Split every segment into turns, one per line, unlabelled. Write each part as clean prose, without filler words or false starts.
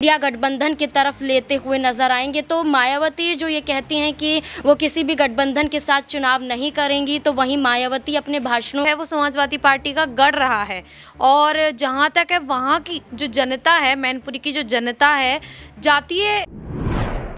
India गठबंधन की तरफ लेते हुए नजर आएंगे। तो मायावती जो ये कहती हैं कि वो किसी भी गठबंधन के साथ चुनाव नहीं करेंगी, तो वहीं मायावती अपने भाषणों
है वो समाजवादी पार्टी का गढ़ रहा है। और जहां तक है वहां की जो जनता है, मैनपुरी की जो जनता है, जातीय।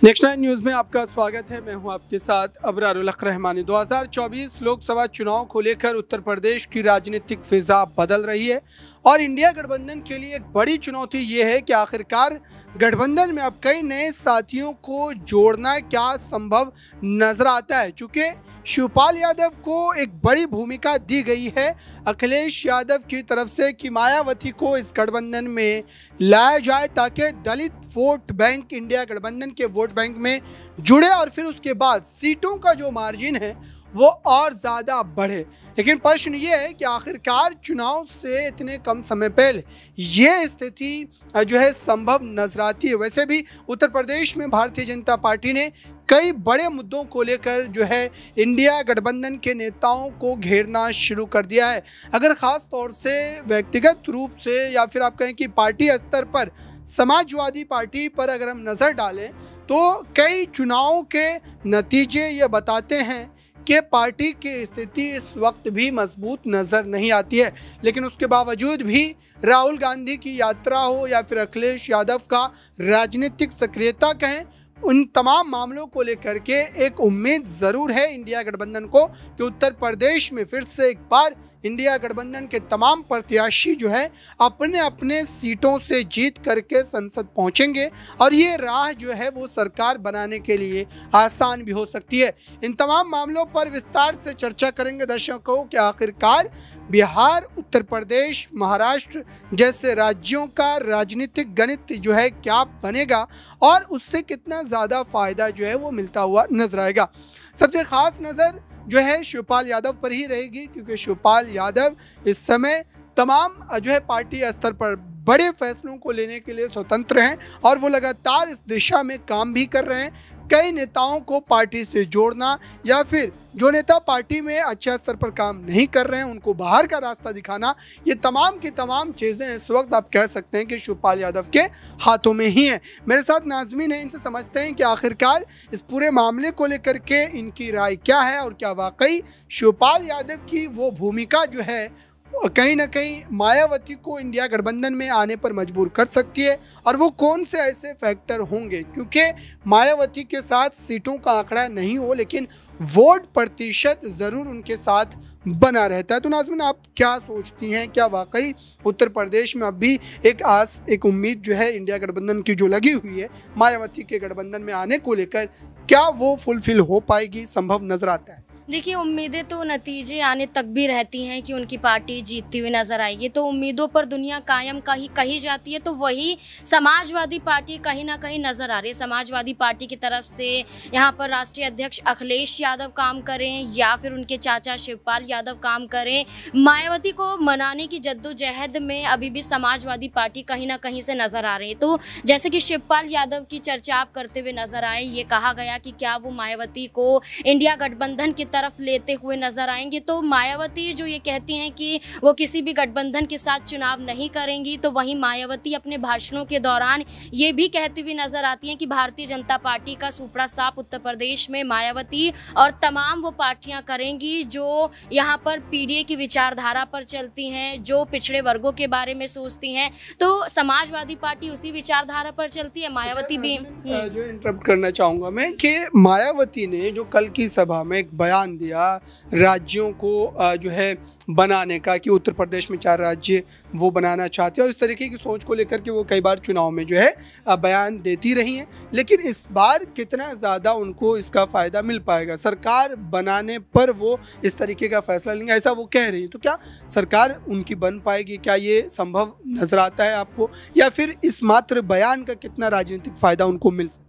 नेक्स्ट 9 न्यूज़ में आपका स्वागत है। मैं हूं आपके साथ अबरारुल हक रहमानी। 2024 लोकसभा चुनाव को लेकर उत्तर प्रदेश की राजनीतिक फिजा बदल रही है और इंडिया गठबंधन के लिए एक बड़ी चुनौती ये है कि आखिरकार गठबंधन में अब कई नए साथियों को जोड़ना क्या संभव नजर आता है। चूँकि शिवपाल यादव को एक बड़ी भूमिका दी गई है अखिलेश यादव की तरफ से कि मायावती को इस गठबंधन में लाया जाए ताकि दलित वोट बैंक इंडिया गठबंधन के वोट बैंक में जुड़े और फिर उसके बाद सीटों का जो मार्जिन है वो और ज़्यादा बढ़े। लेकिन प्रश्न ये है कि आखिरकार चुनाव से इतने कम समय पहले ये स्थिति जो है संभव नजर आती है। वैसे भी उत्तर प्रदेश में भारतीय जनता पार्टी ने कई बड़े मुद्दों को लेकर जो है इंडिया गठबंधन के नेताओं को घेरना शुरू कर दिया है। अगर ख़ास तौर से व्यक्तिगत रूप से या फिर आप कहें कि पार्टी स्तर पर समाजवादी पार्टी पर अगर हम नज़र डालें तो कई चुनावों के नतीजे ये बताते हैं कि पार्टी की स्थिति इस वक्त भी मजबूत नज़र नहीं आती है। लेकिन उसके बावजूद भी राहुल गांधी की यात्रा हो या फिर अखिलेश यादव का राजनीतिक सक्रियता कहें, उन तमाम मामलों को लेकर के एक उम्मीद ज़रूर है इंडिया गठबंधन को कि उत्तर प्रदेश में फिर से एक बार इंडिया गठबंधन के तमाम प्रत्याशी जो है अपने अपने सीटों से जीत करके संसद पहुंचेंगे और ये राह जो है वो सरकार बनाने के लिए आसान भी हो सकती है। इन तमाम मामलों पर विस्तार से चर्चा करेंगे दर्शकों कि आखिरकार बिहार, उत्तर प्रदेश, महाराष्ट्र जैसे राज्यों का राजनीतिक गणित जो है क्या बनेगा और उससे कितना ज़्यादा फ़ायदा जो है वो मिलता हुआ नजर आएगा। सबसे ख़ास नज़र जो है शिवपाल यादव पर ही रहेगी क्योंकि शिवपाल यादव इस समय तमाम जो है पार्टी स्तर पर बड़े फैसलों को लेने के लिए स्वतंत्र हैं और वो लगातार इस दिशा में काम भी कर रहे हैं। कई नेताओं को पार्टी से जोड़ना या फिर जो नेता पार्टी में अच्छे स्तर पर काम नहीं कर रहे हैं उनको बाहर का रास्ता दिखाना, ये तमाम की तमाम चीज़ें इस वक्त आप कह सकते हैं कि शिवपाल यादव के हाथों में ही हैं। मेरे साथ नाज़मीन है, इनसे समझते हैं कि आखिरकार इस पूरे मामले को लेकर के इनकी राय क्या है और क्या वाकई शिवपाल यादव की वो भूमिका जो है कहीं ना कहीं मायावती को इंडिया गठबंधन में आने पर मजबूर कर सकती है और वो कौन से ऐसे फैक्टर होंगे। क्योंकि मायावती के साथ सीटों का आंकड़ा नहीं हो लेकिन वोट प्रतिशत ज़रूर उनके साथ बना रहता है। तो नाज़मीन, आप क्या सोचती हैं, क्या वाकई उत्तर प्रदेश में अब भी एक आस, एक उम्मीद जो है इंडिया गठबंधन की जो लगी हुई है मायावती के गठबंधन में आने को लेकर, क्या वो फुलफिल हो पाएगी, संभव नज़र आता है?
देखिए, उम्मीदें तो नतीजे आने तक भी रहती हैं कि उनकी पार्टी जीतती हुई नजर आएगी। तो उम्मीदों पर दुनिया कायम कही जाती है, तो वही समाजवादी पार्टी कहीं ना कहीं नजर आ रही है। समाजवादी पार्टी की तरफ से यहाँ पर राष्ट्रीय अध्यक्ष अखिलेश यादव काम करें या फिर उनके चाचा शिवपाल यादव काम करें, मायावती को मनाने की जद्दोजहद में अभी भी समाजवादी पार्टी कहीं ना कहीं से नजर आ रही है। तो जैसे कि शिवपाल यादव की चर्चा आप करते हुए नजर आए, ये कहा गया कि क्या वो मायावती को इंडिया गठबंधन की तरफ लेते हुए नजर आएंगे। तो मायावती जो ये कहती हैं कि वो किसी भी गठबंधन के साथ चुनाव नहीं करेंगी, तो वहीं मायावती अपने भाषणों के दौरान ये भी कहती हुई नजर आती हैं कि भारतीय जनता पार्टी का सुपड़ा साफ उत्तर प्रदेश में मायावती और तमाम वो पार्टियां करेंगी जो यहाँ पर पीडीए की विचारधारा पर चलती हैं, जो पिछड़े वर्गों के बारे में सोचती हैं। तो समाजवादी पार्टी उसी विचारधारा पर चलती है, मायावती भी।
जो इंटरप्ट करना चाहूँगा मैं कि मायावती ने जो कल की सभा में एक बयान दिया राज्यों को जो है बनाने का कि उत्तर प्रदेश में 4 राज्य वो बनाना चाहते हैं और इस तरीके की सोच को लेकर के वो कई बार चुनाव में जो है बयान देती रही हैं। लेकिन इस बार कितना ज़्यादा उनको इसका फ़ायदा मिल पाएगा, सरकार बनाने पर वो इस तरीके का फैसला लेंगे, ऐसा वो कह रही है। तो क्या सरकार उनकी बन पाएगी, क्या ये संभव नज़र आता है आपको, या फिर इस मात्र बयान का कितना राजनीतिक फ़ायदा उनको मिल सकता है?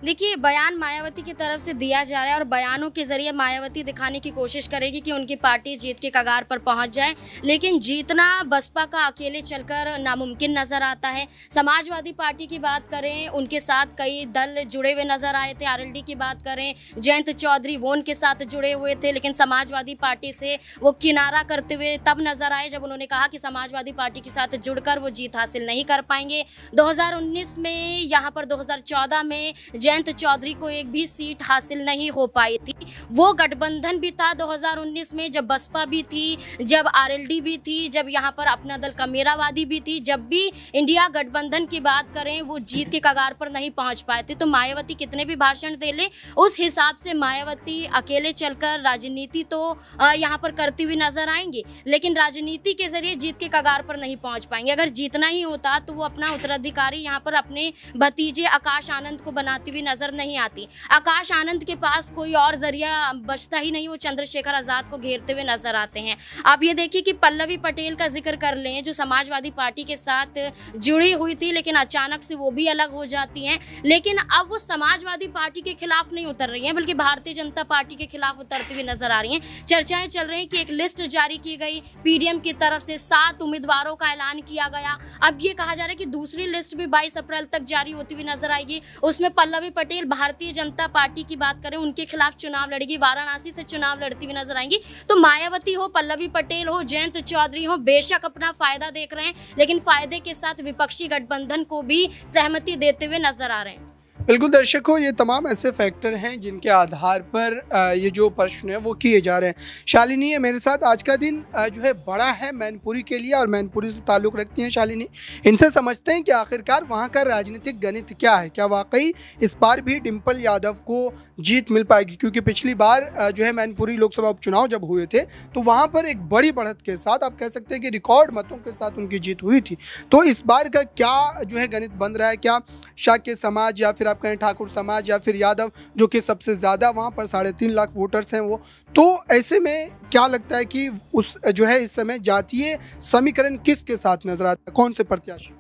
देखिए, बयान मायावती की तरफ से दिया जा रहा है और बयानों के जरिए मायावती दिखाने की कोशिश करेगी कि उनकी पार्टी जीत के कगार पर पहुंच जाए, लेकिन जीतना बसपा का अकेले चलकर नामुमकिन नजर आता है। समाजवादी पार्टी की बात करें, उनके साथ कई दल जुड़े हुए नजर आए थे। आरएलडी की बात करें, जयंत चौधरी वो उनके साथ जुड़े हुए थे, लेकिन समाजवादी पार्टी से वो किनारा करते हुए तब नजर आए जब उन्होंने कहा कि समाजवादी पार्टी के साथ जुड़कर वो जीत हासिल नहीं कर पाएंगे। 2019 में, यहाँ पर 2014 में जयंत चौधरी को एक भी सीट हासिल नहीं हो पाई थी। वो गठबंधन भी था 2019 में, जब बसपा भी थी, जब आरएलडी भी थी, जब यहाँ पर अपना दल कमेरावादी भी थी। जब भी इंडिया गठबंधन की बात करें, वो जीत के कगार पर नहीं पहुंच पाए थे। तो मायावती कितने भी भाषण दे ले, उस हिसाब से मायावती अकेले चलकर राजनीति तो यहाँ पर करती हुई नजर आएंगी, लेकिन राजनीति के जरिए जीत के कगार पर नहीं पहुंच पाएंगे। अगर जीतना ही होता तो वो अपना उत्तराधिकारी यहाँ पर अपने भतीजे आकाश आनंद को बनाती हुई नजर नहीं आती। आकाश आनंद के पास कोई और जरिया बचता ही नहीं, वो चंद्रशेखर आजाद को घेरते हुए नजर आते हैं। आप ये देखिए कि पल्लवी पटेल का जिक्र कर लें, जो समाजवादी पार्टी के साथ जुड़ी हुई थी, लेकिन अचानक से वो भी अलग हो जाती हैं। लेकिन अब वो समाजवादी पार्टी के खिलाफ नहीं उतर रही हैं, बल्कि भारतीय जनता पार्टी के खिलाफ उतरती हुई नजर आ रही हैं। चर्चाएं चल रही हैं कि एक लिस्ट जारी की गई पीडीएम की तरफ से, 7 उम्मीदवारों का ऐलान किया गया। अब ये कहा जा रहा है कि दूसरी लिस्ट भी 22 अप्रैल तक जारी होती हुई नजर आएगी। उसमें पल्लवी पटेल भारतीय जनता पार्टी की बात करें, उनके खिलाफ चुनाव लड़ेगी, वाराणसी से चुनाव लड़ती हुई नजर आएंगी। तो मायावती हो, पल्लवी पटेल हो, जयंत चौधरी हो, बेशक अपना फायदा देख रहे हैं, लेकिन फायदे के साथ विपक्षी गठबंधन को भी सहमति देते हुए नजर आ रहे हैं।
बिल्कुल दर्शकों, ये तमाम ऐसे फैक्टर हैं जिनके आधार पर ये जो प्रश्न है वो किए जा रहे हैं। शालिनी है मेरे साथ। आज का दिन जो है बड़ा है मैनपुरी के लिए और मैनपुरी से ताल्लुक़ रखती हैं शालिनी। इनसे समझते हैं कि आखिरकार वहाँ का राजनीतिक गणित क्या है। क्या वाकई इस बार भी डिम्पल यादव को जीत मिल पाएगी? क्योंकि पिछली बार जो है मैनपुरी लोकसभा उपचुनाव जब हुए थे तो वहाँ पर एक बड़ी बढ़त के साथ, आप कह सकते हैं कि रिकॉर्ड मतों के साथ उनकी जीत हुई थी। तो इस बार का क्या जो है गणित बन रहा है? क्या शाक्य समाज या फिर आप कहें ठाकुर समाज या फिर यादव, जो कि सबसे ज़्यादा वहाँ पर 3.5 लाख वोटर्स हैं वो, तो ऐसे में क्या लगता है कि उस जो है इस समय जातीय समीकरण किसके साथ नजर आता है? कौन से प्रत्याशी?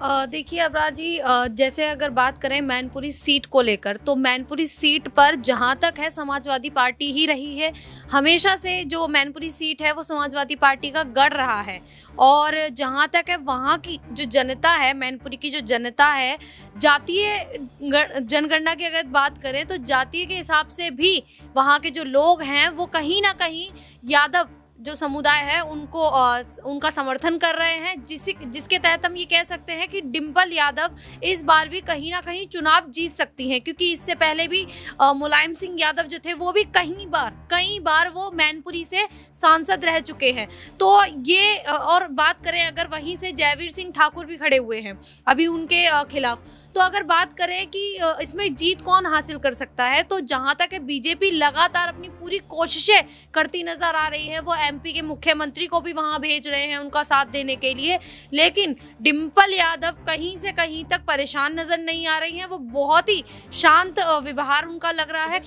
देखिए अबरार जी, जैसे अगर बात करें मैनपुरी सीट को लेकर, तो मैनपुरी सीट पर जहां तक है समाजवादी पार्टी ही रही है। हमेशा से जो मैनपुरी सीट है वो समाजवादी पार्टी का गढ़ रहा है। और जहां तक है वहां की जो जनता है, मैनपुरी की जो जनता है, जातीय जनगणना की अगर बात करें तो जातीय के हिसाब से भी वहां के जो लोग हैं वो कहीं ना कहीं यादव जो समुदाय है उनको उनका समर्थन कर रहे हैं, जिसके तहत हम ये कह सकते हैं कि डिम्पल यादव इस बार भी कहीं ना कहीं चुनाव जीत सकती हैं। क्योंकि इससे पहले भी मुलायम सिंह यादव जो थे वो भी कई बार वो मैनपुरी से सांसद रह चुके हैं। तो ये, और बात करें अगर वहीं से जयवीर सिंह ठाकुर भी खड़े हुए हैं अभी उनके खिलाफ। तो अगर बात करें कि इसमें जीत कौन हासिल कर सकता है, तो जहां तक है बीजेपी लगातार अपनी पूरी कोशिशें करती नजर आ रही है। वो एमपी के मुख्यमंत्री को भी वहां भेज रहे हैं उनका साथ देने के लिए, लेकिन डिम्पल यादव कहीं से कहीं तक परेशान नजर नहीं आ रही हैं। वो बहुत ही शांत व्यवहार उनका लग रहा है।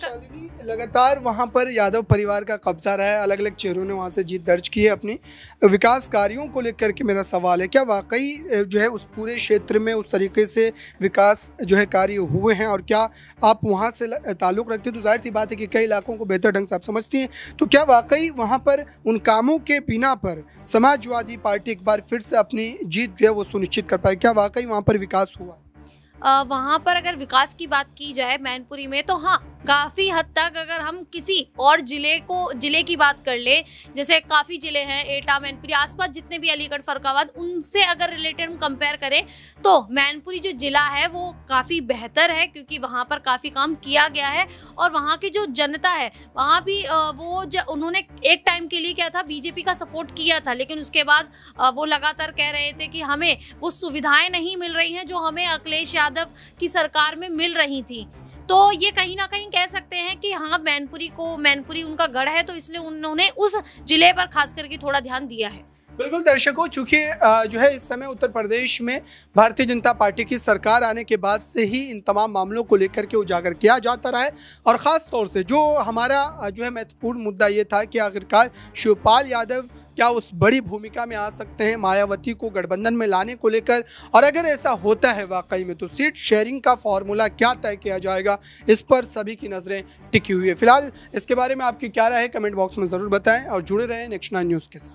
लगातार वहां पर यादव परिवार का कब्जा रहा है, अलग अलग चेहरों ने वहां से जीत दर्ज की है अपनी। विकास कार्यों को लेकर के मेरा सवाल है, क्या वाकई जो है उस पूरे क्षेत्र में उस तरीके से विकास जो है कार्य हुए हैं? और क्या आप वहां से ताल्लुक़ रखते तो जाहिर सी बात है कि कई इलाकों को बेहतर ढंग से आप समझती हैं, तो क्या वाकई वहां पर उन कामों के बिना पर समाजवादी पार्टी एक बार फिर से अपनी जीत जो है वो सुनिश्चित कर पाए? क्या वाकई वहां पर विकास हुआ?
वहाँ पर अगर विकास की बात की जाए मैनपुरी में, तो हाँ, काफ़ी हद तक अगर हम किसी और जिले की बात कर ले, जैसे काफ़ी ज़िले हैं, एटा, मैनपुरी, आसपास जितने भी अलीगढ़, फर्रुखाबाद, उनसे अगर रिलेटेड हम कंपेयर करें तो मैनपुरी जो ज़िला है वो काफ़ी बेहतर है। क्योंकि वहाँ पर काफ़ी काम किया गया है और वहाँ की जो जनता है वहाँ भी उन्होंने एक टाइम के लिए क्या था, बीजेपी का सपोर्ट किया था, लेकिन उसके बाद वो लगातार कह रहे थे कि हमें वो सुविधाएं नहीं मिल रही हैं जो हमें अखिलेश यादव की सरकार में मिल रही थी। तो ये कहीं ना कहीं कह सकते हैं कि हाँ, मैनपुरी उनका गढ़ है, तो इसलिए उन्होंने उस जिले पर खास करके थोड़ा ध्यान दिया है।
बिल्कुल दर्शकों, चूँकि जो है इस समय उत्तर प्रदेश में भारतीय जनता पार्टी की सरकार आने के बाद से ही इन तमाम मामलों को लेकर के उजागर किया जाता रहा है। और ख़ास तौर से जो हमारा जो है महत्वपूर्ण मुद्दा ये था कि आखिरकार शिवपाल यादव क्या उस बड़ी भूमिका में आ सकते हैं मायावती को गठबंधन में लाने को लेकर, और अगर ऐसा होता है वाकई में तो सीट शेयरिंग का फॉर्मूला क्या तय किया जाएगा, इस पर सभी की नजरें टिकी हुई है। फिलहाल इसके बारे में आपकी क्या राय है, कमेंट बॉक्स में जरूर बताएं और जुड़े रहें नेक्स्ट 9 न्यूज़ के साथ।